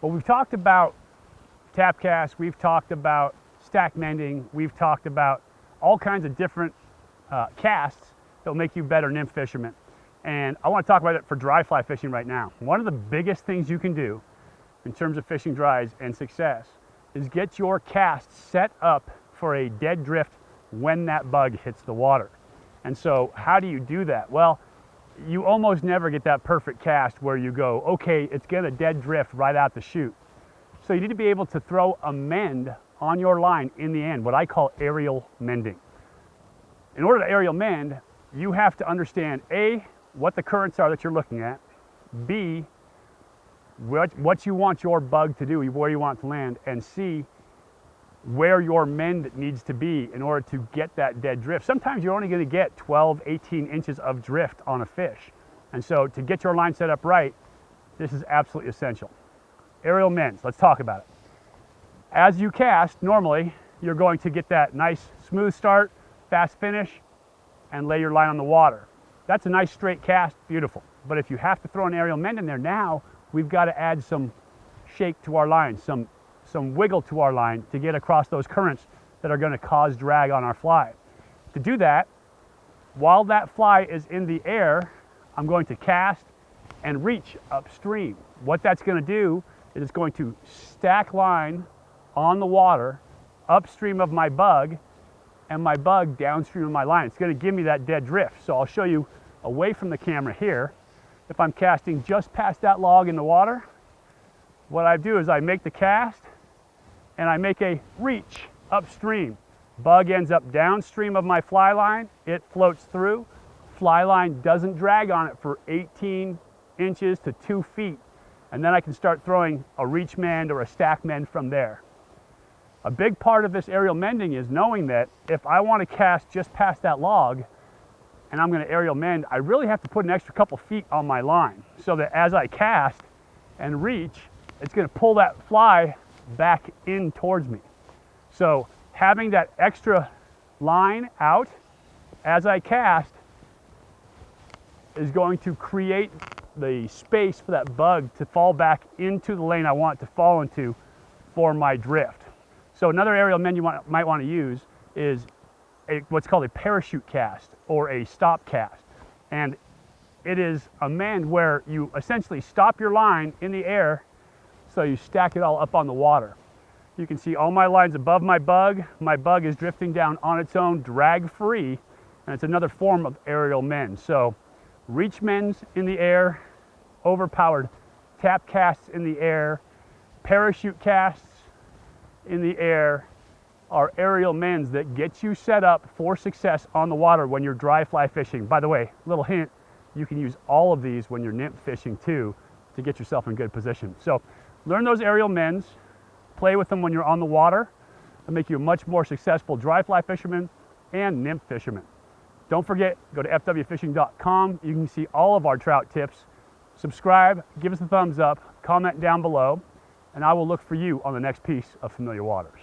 Well, we've talked about tap casts, we've talked about stack mending, we've talked about all kinds of different casts that will make you better nymph fishermen. And I want to talk about it for dry fly fishing right now. One of the biggest things you can do in terms of fishing dries and success is get your cast set up for a dead drift when that bug hits the water. And so how do you do that? Well, you almost never get that perfect cast where you go, okay, it's gonna dead drift right out the chute. So you need to be able to throw a mend on your line in the end, what I call aerial mending. In order to aerial mend, you have to understand A, what the currents are that you're looking at, B, what you want your bug to do, where you want it to land, and C, where your mend needs to be in order to get that dead drift. Sometimes you're only going to get 12, 18 inches of drift on a fish. And so to get your line set up right, this is absolutely essential. Aerial mends, let's talk about it. As you cast, normally you're going to get that nice smooth start, fast finish, and lay your line on the water. That's a nice straight cast, beautiful. But if you have to throw an aerial mend in there, now we've got to add some shake to our line, some wiggle to our line to get across those currents that are going to cause drag on our fly. To do that, while that fly is in the air, I'm going to cast and reach upstream. What that's going to do is it's going to stack line on the water upstream of my bug and my bug downstream of my line. It's going to give me that dead drift. So I'll show you away from the camera here. If I'm casting just past that log in the water, what I do is I make the cast and I make a reach upstream. Bug ends up downstream of my fly line. It floats through. Fly line doesn't drag on it for 18 inches to 2 feet. And then I can start throwing a reach mend or a stack mend from there. A big part of this aerial mending is knowing that if I want to cast just past that log and I'm going to aerial mend, I really have to put an extra couple feet on my line so that as I cast and reach, it's going to pull that fly back in towards me. So having that extra line out as I cast is going to create the space for that bug to fall back into the lane I want it to fall into for my drift. So another aerial mend you might want to use is what's called a parachute cast or a stop cast. And it is a mend where you essentially stop your line in the air so you stack it all up on the water. You can see all my lines above my bug is drifting down on its own, drag free, and it's another form of aerial mend. So reach mends in the air, overpowered tap casts in the air, parachute casts in the air are aerial mends that get you set up for success on the water when you're dry fly fishing. By the way, little hint, you can use all of these when you're nymph fishing too to get yourself in good position. So learn those aerial mends, play with them when you're on the water, and make you a much more successful dry fly fisherman and nymph fisherman. Don't forget, go to fwfishing.com. You can see all of our trout tips. Subscribe, give us a thumbs up, comment down below, and I will look for you on the next piece of Familiar Waters.